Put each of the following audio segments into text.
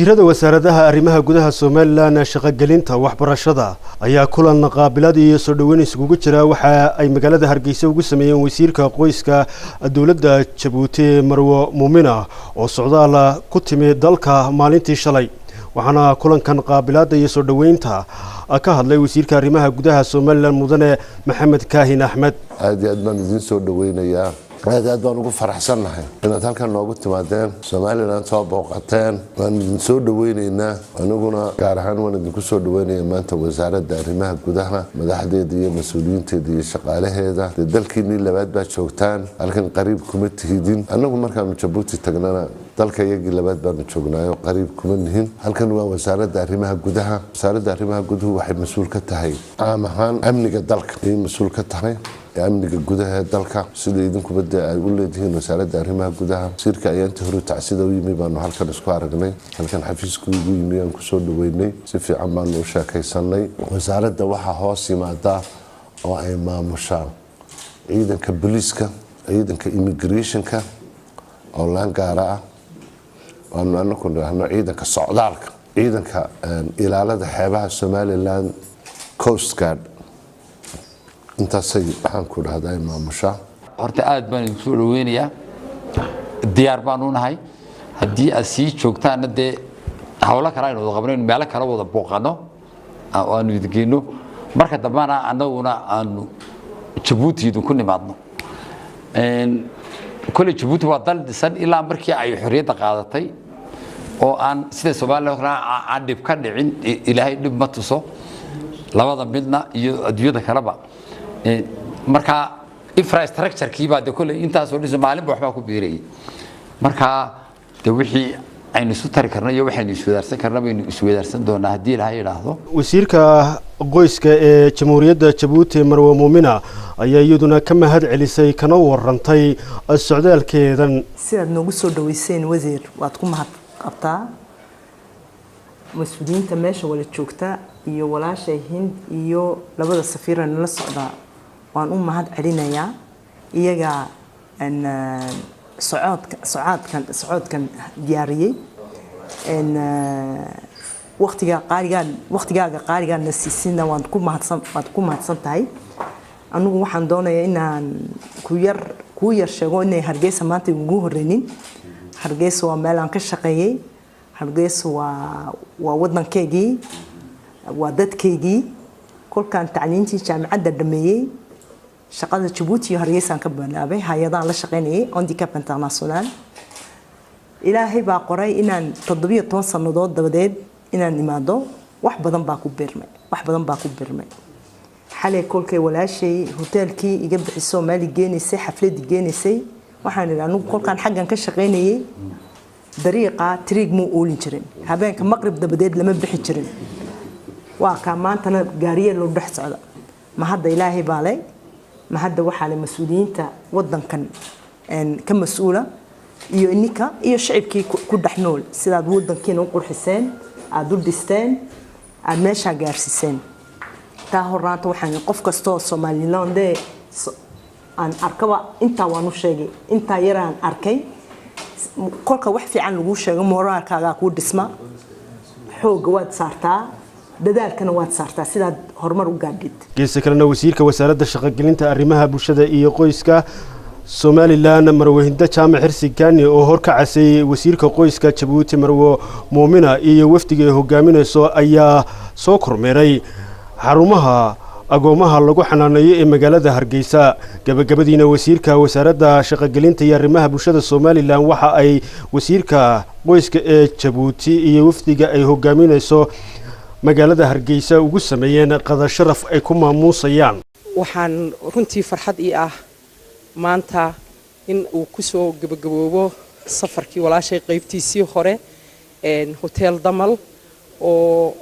wasiirada wasaaradaha arrimaha gudaha Soomaaliland shaqagelinta waxbarashada ayaa kulan qaabilad iyo soo dhaweyn isugu jira waxa ay magaalada Hargeysa ugu sameeyeen wasiirka qoyska dawladda Djibouti Marwo Muumina oo socdaal ku timid dalka maalintii shalay waxaana kulankan qaabilada iyo soo dhaweynta ka hadlay wasiirka arrimaha gudaha Soomaaliland mudane Maxamed Kaahin Axmed aad baan idin soo dhaweynayaa aad baan ugu faraxsanahay inaad halkan noogu timaadeen Soomaaliland soo booqateen waan idin soo dhaweynaynaa aniguna gaar ahaan waan idin soo dhaweynayaa maanta wasaaradda arrimaha gudaha madaxdeeda iyo mas'uuliyiinteeda iyo shaqaalaheeda dalkeenii labaad baa joogtaan halkan qariib kuma tihidin anagu markaan Djibouti tagnana dalka iyagii labaad baan joognaayo qariib kuma nihin halkan waa wasaaradda arrimaha gudaha guduhu waxay mas'uul ka tahay ahaan amniga dalka ay mas'uul ka tahay amniga gudaha dalka sida idinku bada ay u leedahay wasaaradda arrimaha gudaha sirka ayaanta hore tacsida u yimi baan halkan isku aragnay halkan xafiisku ugu yimi aan ku soo dhaweynay si fiican baan u sheekaysanay wasaaradda waxa hoos yimaada oo ay maamushaan ciidanka booliska ciidanka immigrationka oo laan gaara ah waan ku raahno ciidanka socdaalka ciidanka ilaalada xeebaha Soomaaliland Coast Guard intaasay waxaan ku dhahday maamusha horta aad baan idin soo dhaweynayaa diyaar baan u nahay haddii aad sii joogtaan de hawlo kale aynu wada qabnayno meel kale wada booqano aanu idingeeno marka dambana annaguna aanu Djibouti idinku nimaadno kole Djibouti waa dal dhisan ilaa markii ay xorriyadda qaadatay oo aan sida Soomaaliland aan dhib ka dhicin ilaahay dhib ma tuso labada midna iyo adduunyada kaleba marka infrastructure kiiba de kole intaas oo dhiso maalinba waxba ku biiray marka de wixii aynu isu tari karnaa iyo waxaynu isu wadaarsan karnaa baynu isu wadaarsan doonaa haddii Ilaahay yiraahdo wasiirka qoyska ee Jamhuuriyadda Djibouti Marwo Muumina ayaa iyaduna ka mahad celisay kana warantay socdaalkeedan sidaad noogu soo dhaweyseen wasiir waad ku mahad qabtaa mas'uuliyiinta meesha wala joogta iyo walaashay Hind iyo labada safiiran la socda waan u mahad celinayaa iyaga socodkan diyaariyay waqtigaaga qaaligan nasiisina waan ku mahadsan tahay anigu waxaan doonayaa inaan ku yar sheego inay Hargeysa maanta ugu horeynin Hargeysa waa meel aan ka shaqeeyay Hargeysa waa waddankeygii waa dadkeygii kolkaan tacliintii jaamacadda dhameeyay shaqada Djibouti iyo Hargeysa ka bilaabay hay'adaha la shaqeynayay Handicap International ilaahay baa qoray inaan 17 sanadood dabadeed inaan imaado wax badan baa ku beermay xalay kolkay walaashay hotelkii iga bixiso meel geenaysay xaflad geenaysay waxaan anigu kolkaan xaggan ka shaqeynayay dariiqa triig mu oolin jirin habeenka maqrib dabadeed lama bixi jirin waa ka maantana gaariye loo dhex socda ma hadda ilaahay baa leh ma hadda waxa la mas'uuliyiinta wadankan ka mas'uula iyo ininka iyo shacabkii ku dhaxnool sidaad wadankiina u qurxiseen aad u dhisteen aad meesha gaarsiiseen taa horaanta waxaan qof kasto Soomaaliland aan arkaba inta waan u sheegay inta yaraan arkay kolka wax fiican lagu sheego moraalkaaga ku dhisma xoog waad saartaa dadaalkana waad saartaa sidaad horumar u gaadhid geeska kalena wasiirka wasaaradda shaqagelinta arrimaha bulshada iyo qoyska Soomaaliland Marwo Hinda Jaamac Xirsigani oo horkacasay wasiirka qoyska Djibouti Marwo Muumina iyo wafdiga hogaaminayso ayaa soo kormeeray xarumaha agoomaha lagu xanaaneeyo ee magaalada Hargeysa gabagabadiina wasiirka wasaaradda shaqagelinta iyo arrimaha bulshada Soomaaliland waxa ay wasiirka qoyska ee Djibouti iyo wafdiga ay hogaaminayso magaalada Hargeysa ugu sameeyeen qada sharaf ay ku maamuusayaan waxaan runtii farxad ii ah maanta in uu ku soo gabagaboobo safarkii walaashay qaybtiisii hore hotel Damal oo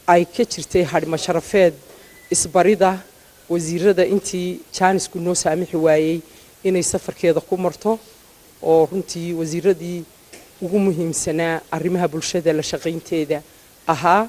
ay ka jirtay hadhma sharafeed isbarida wasiirada intii jaanisku noo saamixi waayay inay safarkeeda ku marto oo runtii wasiiradii ugu muhiimsanaa arrimaha bulshada la shaqaynteeda ahaa